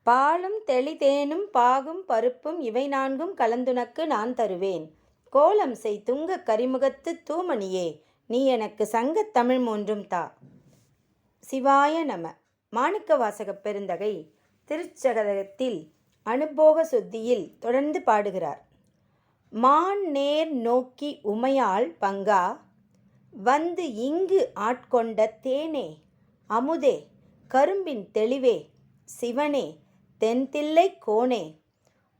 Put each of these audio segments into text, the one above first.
பாலும் தெளிதேனும் பாகும் பருப்பும் இவை நான்கும் கலந்துனக்கு நான் தருவேன். கோலம் செய் துங்கக் கரிமுகத்து தூமணியே, நீ எனக்கு சங்கத் தமிழ் மூன்றும் தா. சிவாய நம. மாணிக்கவாசகப் பெருந்தகை திருச்சகத்தில் அனுபோக சுத்தியில் தொடர்ந்து பாடுகிறார். மான் நேர் நோக்கி உமையாள் பங்கா, வந்து இங்கு ஆட்கொண்ட தேனே, அமுதே, கரும்பின் தெளிவே, சிவனே, தென்தில்லை கோனே,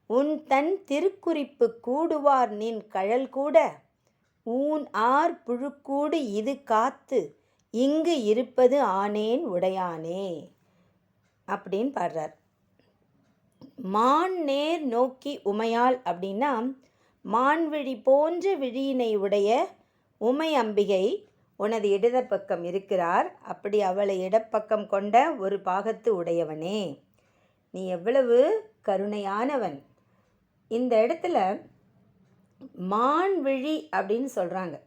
உன் தன் திருக்குறிப்பு கூடுவார் நின் கழல் கூட, ஊன் ஆர் புழுக்கூடு இது காத்து இங்கு இருப்பது ஆனேன் உடையானே அப்படின்னு பாடுறார். மான் நேர் நோக்கி உமையாள் அப்படின்னா மான்விழி போன்ற விழியினை உடைய உமை அம்பிகை உனது இடப்பக்கம் இருக்கிறார். அப்படி அவளை இடப்பக்கம் கொண்ட ஒரு பாகத்து உடையவனே, நீ எவ்வளவு கருணையானவன். இந்த இடத்துல மான்விழி அப்படின்னு சொல்கிறாங்க.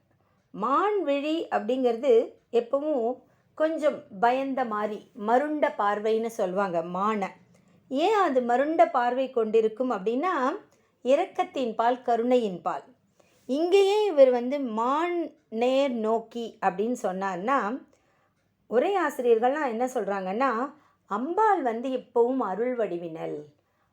மான்விழி அப்படிங்கிறது எப்பவும் கொஞ்சம் பயந்த மாதிரி மருண்ட பார்வைன்னு சொல்லுவாங்க மானை. ஏன் அது மருண்ட பார்வை கொண்டிருக்கும் அப்படின்னா இரக்கத்தின் பால், கருணையின் பால். இங்கேயே இவர் மான் நேர் நோக்கி அப்படின்னு சொன்னார்னா, உரை ஆசிரியர்கள்லாம் என்ன சொல்கிறாங்கன்னா, அம்பாள் எப்பவும் அருள் வடிவினல்.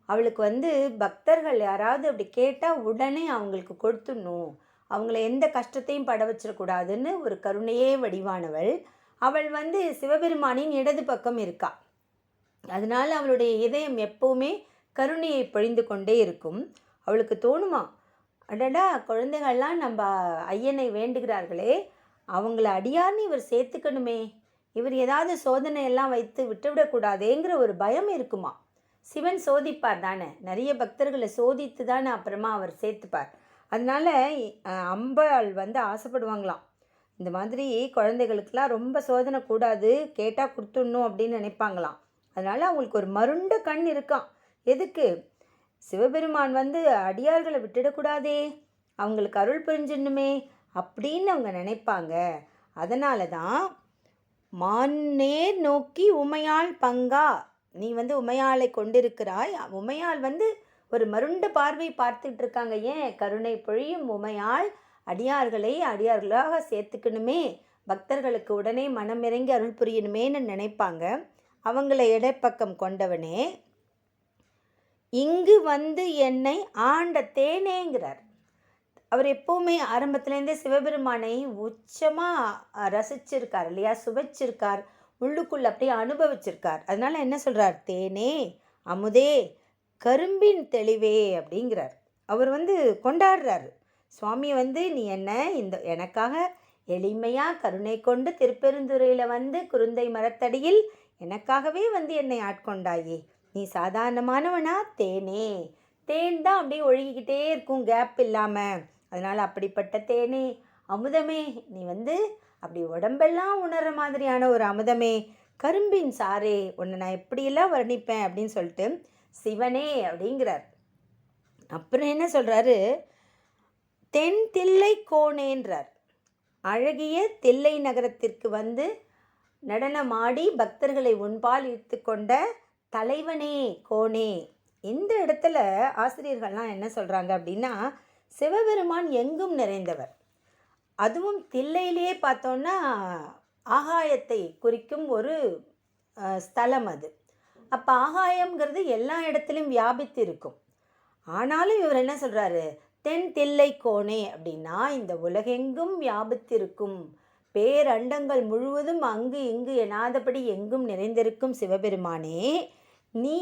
அவளுக்கு பக்தர்கள் யாராவது அப்படி கேட்டால் உடனே அவங்களுக்கு கொடுத்துடணும், அவங்கள எந்த கஷ்டத்தையும் பட வச்சிடக்கூடாதுன்னு ஒரு கருணையே வடிவானவள். அவள் சிவபெருமானின் இடது பக்கம் இருக்கா. அதனால் அவளுடைய இதயம் எப்போவுமே கருணையை பொழிந்து கொண்டே இருக்கும். அவளுக்கு தோணுமா, அடடா குழந்தைகள்லாம் நம்ம ஐயனை வேண்டுகிறார்களே, அவங்கள அடியார்னு இவர் சேர்த்துக்கணுமே, இவர் ஏதாவது சோதனையெல்லாம் வைத்து விட்டுவிடக்கூடாதேங்கிற ஒரு பயம் இருக்குமா. சிவன் சோதிப்பார் தானே, நிறைய பக்தர்களை சோதித்து தானே அப்புறமா அவர் சேர்த்துப்பார். அதனால் அம்பாள் ஆசைப்படுவாங்களாம், இந்த மாதிரி குழந்தைகளுக்கெல்லாம் ரொம்ப சோதனை கூடாது, கேட்டால் கொடுத்துடணும் அப்படின்னு நினைப்பாங்களாம். அதனால் அவங்களுக்கு ஒரு மருண்ட கண் இருக்கான். எதுக்கு? சிவபெருமான் அடியார்களை விட்டுடக்கூடாதே, அவங்களுக்கு அருள் புரிஞ்சிடணுமே அப்படின்னு அவங்க நினைப்பாங்க. அதனால தான் மான்னேர் நோக்கி உமையாள் பங்கா, நீ உமையாளை கொண்டிருக்கிறாய். உமையாள் ஒரு மருண்ட பார்வை பார்த்துட்டு இருக்காங்க. ஏன்? கருணை பொழியும் உமையாள் அடியார்களை அடியார்களாக சேர்த்துக்கணுமே, பக்தர்களுக்கு உடனே மனமிறங்கி அருள் புரியணுமேன்னு நினைப்பாங்க. அவங்கள இடைப்பக்கம் கொண்டவனே, இங்கு என்னை ஆண்ட தேனேங்கிறார். அவர் எப்போவுமே ஆரம்பத்துலேருந்தே சிவபெருமானை உச்சமாக ரசிச்சிருக்கார் இல்லையா, சுவைச்சிருக்கார், உள்ளுக்குள்ள அப்படியே அனுபவிச்சிருக்கார். அதனால் என்ன சொல்கிறார்? தேனே, அமுதே, கரும்பின் தெளிவே அப்படிங்கிறார். அவர் கொண்டாடுறார் சுவாமியை. நீ என்ன எனக்காக எளிமையாக கருணை கொண்டு திருப்பெருந்துறையில் குருந்தை மரத்தடியில் எனக்காகவே என்னை ஆட்கொண்டாயே, நீ சாதாரணமானவனா? தேனே, தேன் தான் அப்படியே ஒழுகிக்கிட்டே இருக்கும் கேப் இல்லாமல். அதனால் அப்படிப்பட்ட தேனே, அமுதமே, நீ அப்படி உடம்பெல்லாம் உணர்கிற மாதிரியான ஒரு அமுதமே, கரும்பின் சாரே, உன்னை நான் எப்படியெல்லாம் வர்ணிப்பேன் அப்படின்னு சொல்லிட்டு சிவனே அப்படிங்கிறார். அப்புறம் என்ன சொல்கிறாரு? தென் தில்லை கோனேன்றார். அழகிய தில்லை நகரத்திற்கு நடனமாடி பக்தர்களை உன்பால் ஈர்த்து கொண்ட தலைவனே, கோனே. இந்த இடத்துல ஆசிரியர்கள்லாம் என்ன சொல்கிறாங்க அப்படின்னா, சிவபெருமான் எங்கும் நிறைந்தவர். அதுவும் தில்லையிலேயே பார்த்தோன்னா ஆகாயத்தை குறிக்கும் ஒரு ஸ்தலம் அது. அப்போ ஆகாயம்ங்கிறது எல்லா இடத்துலையும் வியாபித்து இருக்கும். ஆனாலும் இவர் என்ன சொல்கிறாரு? தென் தில்லை கோனே அப்படின்னா இந்த உலகெங்கும் வியாபித்திருக்கும், பேரண்டங்கள் முழுவதும் அங்கு இங்கு எனாதபடி எங்கும் நிறைந்திருக்கும் சிவபெருமானே, நீ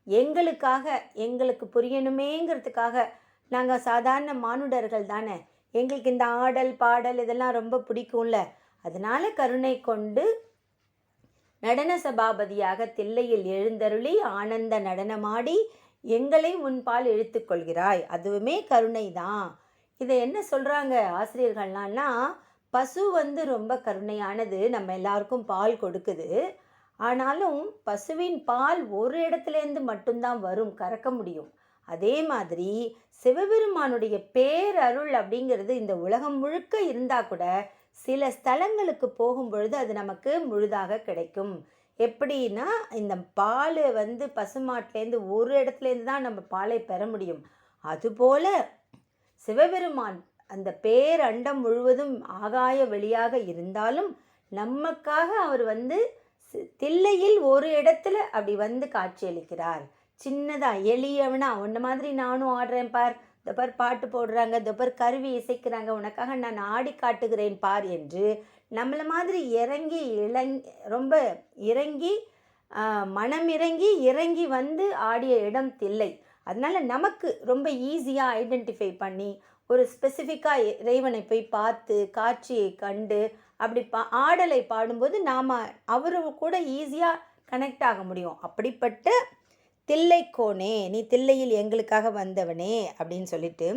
எங்களுக்காக, எங்களுக்கு புரியணுமேங்கிறதுக்காக, நாங்கள் சாதாரண மானுடர்கள் தானே, எங்களுக்கு இந்த ஆடல் பாடல் இதெல்லாம் ரொம்ப பிடிக்கும்ல, அதனால் கருணை கொண்டு நடன சபாபதியாக தில்லையில் எழுந்தருளி ஆனந்த நடனமாடி எங்களை உன்பால் இழுத்துக்கொள்கிறாய், அதுவுமே கருணை தான். இதை என்ன சொல்கிறாங்க ஆசிரியர்கள்னா, பசு ரொம்ப கருணையானது, நம்ம எல்லாருக்கும் பால் கொடுக்குது. ஆனாலும் பசுவின் பால் ஒரு இடத்துலேருந்து மட்டும்தான் வரும், கறக்க முடியும். அதே மாதிரி சிவபெருமானுடைய பேரருள் அப்படிங்கிறது இந்த உலகம் முழுக்க இருந்தால் கூட சில ஸ்தலங்களுக்கு போகும் பொழுது அது நமக்கு முழுதாக கிடைக்கும். எப்படின்னா இந்த பால் வந்து பசுமாட்டிலேருந்து ஒரு இடத்துலேருந்து தான் நம்ம பாலை பெற முடியும். அதுபோல் சிவபெருமான் அந்த பேரண்டம் முழுவதும் ஆகாய வெளியாக இருந்தாலும் நமக்காக அவர் வந்து தில்லையில் ஒரு இடத்துல அப்படி வந்து காட்சியளிக்கிறார். சின்னதாக எளியவனா உன்ன மாதிரி நானும் ஆடுறேன் பார், இந்த பார் பாட்டு போடுறாங்க, இந்த பார் கருவி இசைக்கிறாங்க, உனக்காக நான் ஆடி காட்டுகிறேன் பார் என்று நம்மளை மாதிரி இறங்கி ரொம்ப இறங்கி மனம் இறங்கி வந்து ஆடிய இடம் தில்லை. அதனால் நமக்கு ரொம்ப ஈஸியாக ஐடென்டிஃபை பண்ணி ஒரு ஸ்பெசிஃபிக்காக இறைவனை போய் பார்த்து காட்சியை கண்டு அப்படி ஆடலை பாடும்போது நாம் அவரு கூட ஈஸியாக கனெக்ட் ஆக முடியும். அப்படிப்பட்ட தில்லைக்கோனே, நீ தில்லையில் எங்களுக்காக வந்தவனே அப்படின்னு சொல்லிட்டு,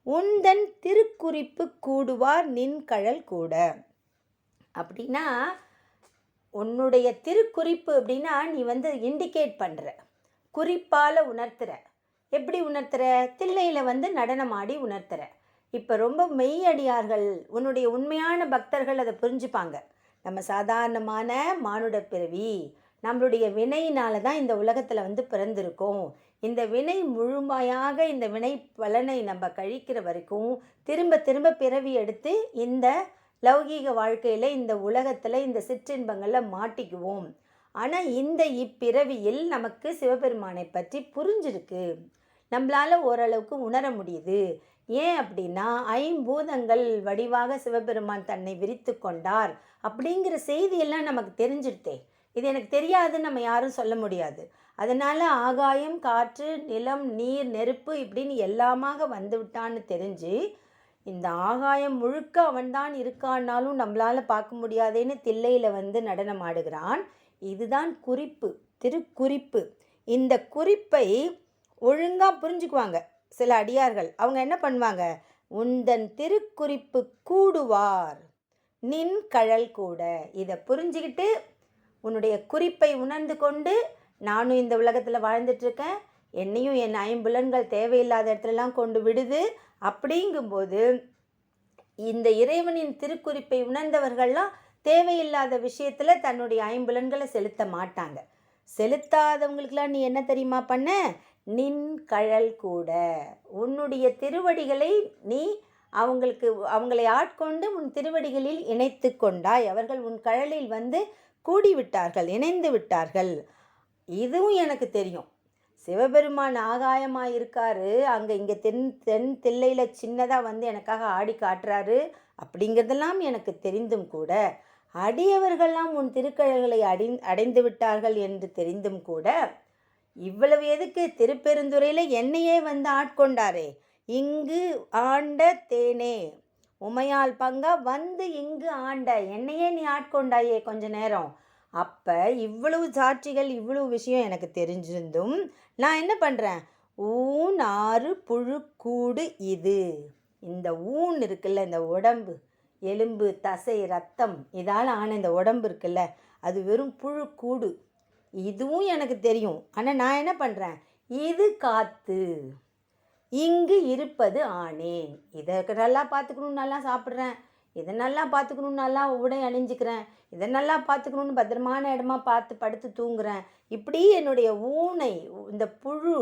உந்தன் திருக்குறிப்பு கூடுவார் நின் கழல் கூட. அப்படின்னா உன்னுடைய திருக்குறிப்பு அப்படின்னா நீ வந்து இண்டிகேட் பண்ணுற, குறிப்பால் உணர்த்துற. எப்படி உணர்த்துற? தில்லையில் வந்து நடனமாடி உணர்த்துற. இப்போ ரொம்ப மெய்யடியார்கள், உன்னுடைய உண்மையான பக்தர்கள் அதை புரிஞ்சுப்பாங்க. நம்ம சாதாரணமான மானுட பிறவி, நம்மளுடைய வினையினால தான் இந்த உலகத்தில் வந்து பிறந்திருக்கோம். இந்த வினை முழுமையாக இந்த வினை பலனை நம்ம கழிக்கிற வரைக்கும் திரும்ப திரும்ப பிறவி எடுத்து இந்த லௌகீக வாழ்க்கையில் இந்த உலகத்தில் இந்த சிற்றின்பங்களில் மாட்டிக்குவோம். ஆனால் இந்த இப்பிறவியில் நமக்கு சிவபெருமானை பற்றி புரிஞ்சிருக்கு, நம்மளால் ஓரளவுக்கு உணர முடியுது. ஏன் அப்படின்னா ஐம்பூதங்கள் வடிவாக சிவபெருமான் தன்னை விரித்து கொண்டார் அப்படிங்கிற செய்தியெல்லாம் நமக்கு தெரிஞ்சிருத்தே. இது எனக்கு தெரியாதுன்னு நம்ம யாரும் சொல்ல முடியாது. அதனால் ஆகாயம், காற்று, நிலம், நீர், நெருப்பு இப்படின்னு எல்லாமாக வந்து விட்டான்னு தெரிஞ்சு இந்த ஆகாயம் முழுக்க அவன்தான் இருக்கான்னாலும் நம்மளால் பார்க்க முடியாதேன்னு தில்லையில் வந்து நடனம் ஆடுகிறான். இதுதான் குறிப்பு, திருக்குறிப்பு. இந்த குறிப்பை ஒழுங்காக புரிஞ்சுக்குவாங்க சில அடியார்கள். அவங்க என்ன பண்ணுவாங்க? உந்தன் திருக்குறிப்பு கூடுவார் நின் கழல் கூட. இதை புரிஞ்சுக்கிட்டு உன்னுடைய குறிப்பை உணர்ந்து கொண்டு நானும் இந்த உலகத்தில் வாழ்ந்துட்டுருக்கேன், என்னையும் என் ஐம்புலன்கள் தேவையில்லாத இடத்துலலாம் கொண்டு விடுது. அப்படிங்கும்போது இந்த இறைவனின் திருக்குறிப்பை உணர்ந்தவர்கள்லாம் தேவையில்லாத விஷயத்தில் தன்னுடைய ஐம்புலன்களை செலுத்த மாட்டாங்க. செலுத்தாதவங்களுக்கெல்லாம் நீ என்ன தெரியுமா பண்ண? நின் கழல் கூட, உன்னுடைய திருவடிகளை நீ அவங்களை ஆட்கொண்டு உன் திருவடிகளில் இணைத்து கொண்டாய். அவர்கள் உன் கழலில் வந்து கூடிவிட்டார்கள், இணைந்து விட்டார்கள். இதுவும் எனக்கு தெரியும். சிவபெருமான் ஆகாயமாக இருக்காரு, அங்கே இங்கே தென் தில்லையில் சின்னதாக வந்து எனக்காக ஆடி காட்டுறாரு அப்படிங்கிறதெல்லாம் எனக்கு தெரிந்தும் கூட, அடியவர்கள்லாம் உன் திருக்கழல்களை அடைந்து விட்டார்கள் என்று தெரிந்தும் கூட, இவ்வளவு எதுக்கு திருப்பெருந்துறையில் என்னையே வந்து ஆட்கொண்டாரே, இங்கு ஆண்ட தேனே உமையால் பங்கா வந்து இங்கு ஆண்ட என்னையே நீ ஆட்கொண்டாயே கொஞ்ச நேரம். அப்போ இவ்வளவு சாட்சிகள், இவ்வளவு விஷயம் எனக்கு தெரிஞ்சிருந்தும் நான் என்ன பண்ணுறேன்? ஊன் ஆறு புழு கூடு இது. இந்த ஊன் இருக்குல்ல, இந்த உடம்பு, எலும்பு, தசை, ரத்தம் இதால் ஆன இந்த உடம்பு இருக்குல்ல, அது வெறும் புழு கூடு. இதுவும் எனக்கு தெரியும். ஆனால் நான் என்ன பண்ணுறேன்? இது காத்து, இங்கு இருப்பது ஆனேன். இதை நல்லா பார்த்துக்கணுன்னு நல்லா சாப்பிட்றேன், இதை நல்லா பார்த்துக்கணுன்னு நல்லா உடை அணிஞ்சிக்கிறேன், இதை நல்லா பார்த்துக்கணுன்னு பத்திரமான இடமா பார்த்து படுத்து தூங்குறேன். இப்படி என்னுடைய ஊனை, இந்த புழு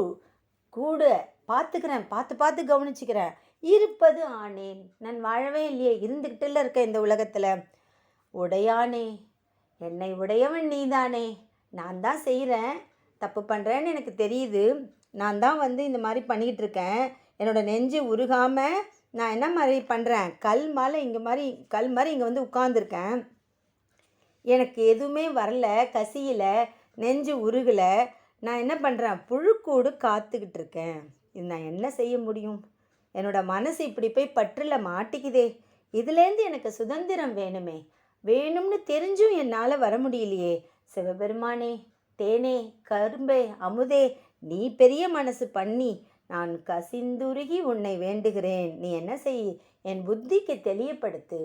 கூட பார்த்துக்கிறேன், பார்த்து கவனிச்சிக்கிறேன். இருப்பது ஆனேன், நான் வாழவே இல்லையே, இருந்துக்கிட்டுல இருக்கேன் இந்த உலகத்தில். உடையானே, என்னை உடையவன் நீதானே, நான் தான் செய்கிறேன், தப்பு பண்ணுறேன்னு எனக்கு தெரியுது, நான் தான் வந்து இந்த மாதிரி பண்ணிக்கிட்டு இருக்கேன். என்னோடய நெஞ்சு உருகாமல் நான் என்ன மாதிரி பண்ணுறேன்? கல் மாதிரி இங்கே வந்து உட்காந்துருக்கேன். எனக்கு எதுவுமே வரல, கசியில், நெஞ்சு உருகலை. நான் என்ன பண்ணுறேன்? புழுக்கூடு காத்துக்கிட்டு இருக்கேன். இது நான் என்ன செய்ய முடியும்? என்னோடய மனசு இப்படி போய் பற்றில் மாட்டிக்குதே. இதுலேருந்து எனக்கு சுதந்திரம் வேணுமே. வேணும்னு தெரிஞ்சும் என்னால் வர முடியலையே. சிவபெருமானே, தேனே, கரும்பே, அமுதே, நீ பெரிய மனசு பண்ணி நான் கசிந்துருகி உன்னை வேண்டுகிறேன். நீ என்ன செய்? என் புத்திக்கு தெளியப்படுத்து,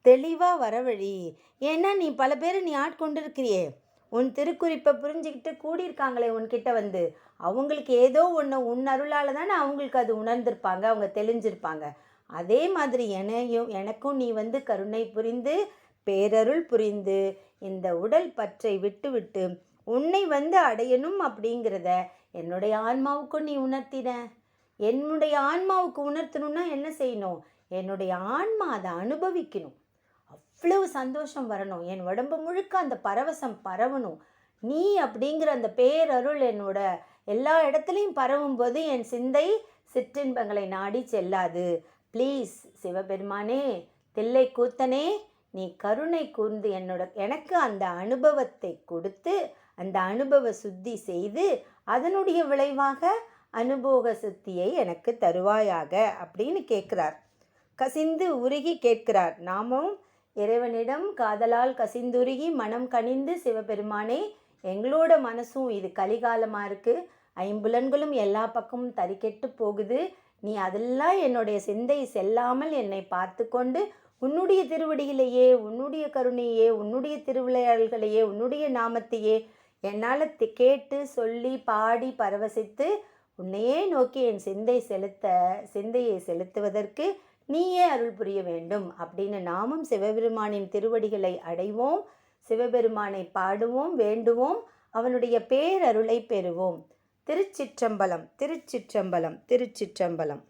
தெளிவாக வரவழி. ஏன்னா நீ பல பேர் நீ ஆட்கொண்டு இருக்கிறியே, உன் திருக்குறிப்பை புரிஞ்சுக்கிட்டு கூடியிருக்காங்களே உன்கிட்ட வந்து, அவங்களுக்கு ஏதோ ஒன்று உன் அருளால் தானே அவங்களுக்கு அது உணர்ந்திருப்பாங்க, அவங்க தெளிஞ்சிருப்பாங்க. அதே மாதிரி எனக்கும் நீ வந்து கருணை புரிந்து பேரருள் புரிந்து இந்த உடல் பற்றை விட்டுவிட்டு உன்னை வந்து அடையணும் அப்படிங்கிறத என்னுடைய ஆன்மாவுக்கு நீ உணர்த்தின. என்னுடைய ஆன்மாவுக்கு உணர்த்தணும்னா என்ன செய்யணும்? என்னுடைய ஆன்மா அதை அனுபவிக்கணும். அவ்வளவு சந்தோஷம் வரணும். என் உடம்பு முழுக்க அந்த பரவசம் பரவணும். நீ அப்படிங்கிற அந்த பேரருள் என்னோட எல்லா இடத்துலையும் பரவும்போது என் சிந்தை சிற்றின்பங்களை நாடி செல்லாது. ப்ளீஸ் சிவபெருமானே, தில்லை கூத்தனே, நீ கருணை கூர்ந்து எனக்கு அந்த அனுபவத்தை கொடுத்து அந்த அனுபவ சுத்தி செய்து அதனுடைய விளைவாக அனுபவ சுத்தியை எனக்கு தருவாயாக அப்படின்னு கேட்குறார். கசிந்து உருகி கேட்கிறார். நாமும் இறைவனிடம் காதலால் கசிந்துருகி மனம் கனிந்து, சிவபெருமானே, எங்களோட மனசும் இது கலிகாலமாக இருக்குது, ஐம்புலன்களும் எல்லா பக்கமும் தறிக்கெட்டு போகுது, நீ அதெல்லாம் என்னுடைய சிந்தை செல்லாமல் என்னை பார்த்து கொண்டு உன்னுடைய திருவடியிலேயே, உன்னுடைய கருணையே, உன்னுடைய திருவிளையாடல்களையே, உன்னுடைய நாமத்தையே என்னால் கேட்டு சொல்லி பாடி பரவசித்து உன்னையே நோக்கி என் சிந்தையை செலுத்துவதற்கு நீயே அருள் புரிய வேண்டும் அப்படின்னு நாமும் சிவபெருமானின் திருவடிகளை அடைவோம். சிவபெருமானை பாடுவோம், வேண்டுவோம், அவனுடைய பேரருளை பெறுவோம். திருச்சிற்றம்பலம், திருச்சிற்றம்பலம், திருச்சிற்றம்பலம்.